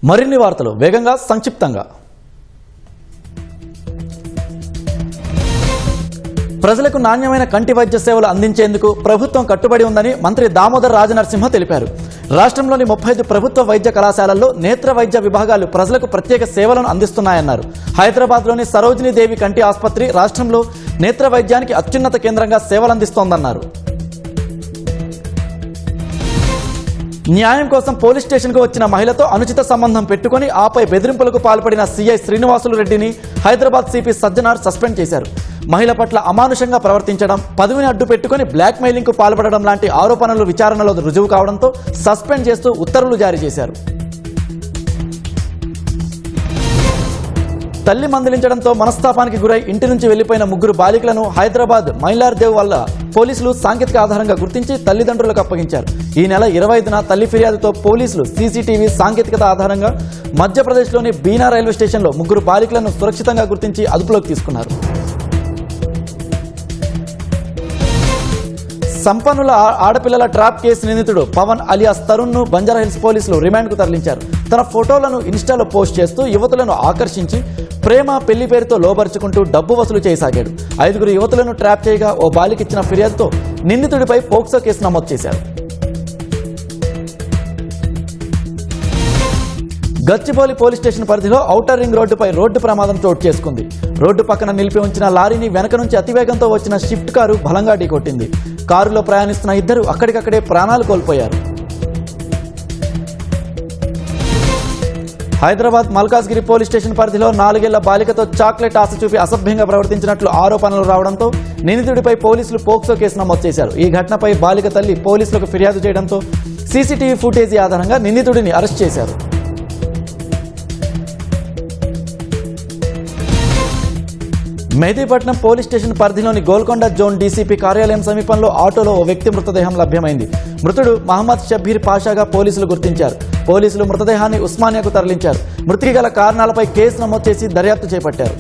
మరిన్ని వార్తలు వేగంగా సంక్షిప్తంగా. ప్రజలకు నాణ్యమైన కంటి వైద్య సేవలు అందించేందుకు ప్రభుత్వం కట్టుబడి ఉందని మంత్రి దామోదర్ రాజనరసింహ తెలిపారు. రాష్ట్రంలోని 35 ప్రభుత్వ వైద్య కళాశాలల్లో నేత్ర వైద్య విభాగాలు ప్రజలకు ప్రత్యేక సేవలను అందిస్తున్నాయన్నారు. హైదరాబాద్లోని సరోజినీ దేవి కంటి ఆసుపత్రి రాష్ట్రంలో నేత్ర వైద్యానికి అత్యున్నత కేంద్రంగా సేవలందిస్తోందన్నారు. న్యాయం కోసం పోలీస్ స్టేషన్కు వచ్చిన మహిళతో అనుచిత సంబంధం పెట్టుకుని ఆపై బెదిరింపులకు పాల్పడిన సీఐ శ్రీనివాసులు రెడ్డిని హైదరాబాద్ సిపి సజ్జనార్ సస్పెండ్ చేశారు. మహిళ పట్ల అమానుషంగా ప్రవర్తించడం, పదవిని అడ్డు పెట్టుకుని బ్లాక్ మెయిలింగ్కు పాల్పడడం లాంటి ఆరోపణలు విచారణలో రుజువు కావడంతో సస్పెండ్ చేస్తూ ఉత్తర్వులు జారీ చేశారు. తల్లి మందలించడంతో మనస్తాపానికి గురై ఇంటి నుంచి వెళ్లిపోయిన 3 బాలికలను హైదరాబాద్ మైలార్దేవ్ వల్ల పోలీసులు సాంకేతిక ఆధారంగా గుర్తించి తల్లిదండ్రులకు అప్పగించారు. ఈ నెల 25న తల్లి ఫిర్యాదుతో పోలీసులు సీసీటీవీ సాంకేతికత ఆధారంగా మధ్యప్రదేశ్లోని బీనా రైల్వే స్టేషన్లో 3 బాలికలను సురక్షితంగా గుర్తించి అదుపులోకి తీసుకున్నారు. సంపన్నుల ఆడపిల్లల ట్రాప్ కేసు నిందితుడు పవన్ అలియాస్ తరుణ్ను బంజారాహిల్స్ పోలీసులు రిమాండ్కు తరలించారు. తన ఫోటోలను ఇన్స్టాలో పోస్ట్ చేస్తూ యువతులను ఆకర్షించి ప్రేమ పెళ్లి పేరుతో లోబరుచుకుంటూ డబ్బు వసూలు చేయసాగాడు. 5 యువతులను ట్రాప్ చేయగా ఓ బాలికిచ్చిన ఫిర్యాదుతో నిందితుడిపై పోక్సో కేసు నమోదు చేశారు. గచ్చిబౌలి పోలీస్ స్టేషన్ పరిధిలో ఔటర్ రింగ్ రోడ్డుపై రోడ్డు ప్రమాదం చోటు చేసుకుంది. రోడ్డు పక్కన నిలిపి ఉంచిన లారీని వెనక నుంచి అతివేగంతో వచ్చిన షిఫ్ట్ కారు బలంగా ఢీకొట్టింది. కారులో ప్రయాణిస్తున్న 2 అక్కడికక్కడే ప్రాణాలు కోల్పోయారు. హైదరాబాద్ మల్కాజ్గిరి పోలీస్ స్టేషన్ పరిధిలో 4 ఏళ్ల బాలికతో చాక్లెట్ ఆశ చూపి అసభ్యంగా ప్రవర్తించినట్లు ఆరోపణలు రావడంతో నిందితుడిపై పోలీసులు పోక్సో కేసు నమోదు చేశారు. ఈ ఘటనపై బాలిక తల్లి పోలీసులకు ఫిర్యాదు చేయడంతో సీసీటీవీ ఫుటేజీ ఆధారంగా నిందితుడిని అరెస్ట్ చేశారు. మెహదీపట్నం పోలీస్ స్టేషన్ పరిధిలోని గోల్కొండ జోన్ డీసీపీ కార్యాలయం సమీపంలో ఆటోలో ఓ వ్యక్తి మృతదేహం లభ్యమైంది. మృతుడు మహమ్మద్ షబ్బీర్ పాషాగా పోలీసులు గుర్తించారు. పోలీసులు మృతదేహాన్ని ఉస్మానియాకు తరలించారు. మృతికి గల కారణాలపై కేసు నమోదు చేసి దర్యాప్తు చేపట్టారు.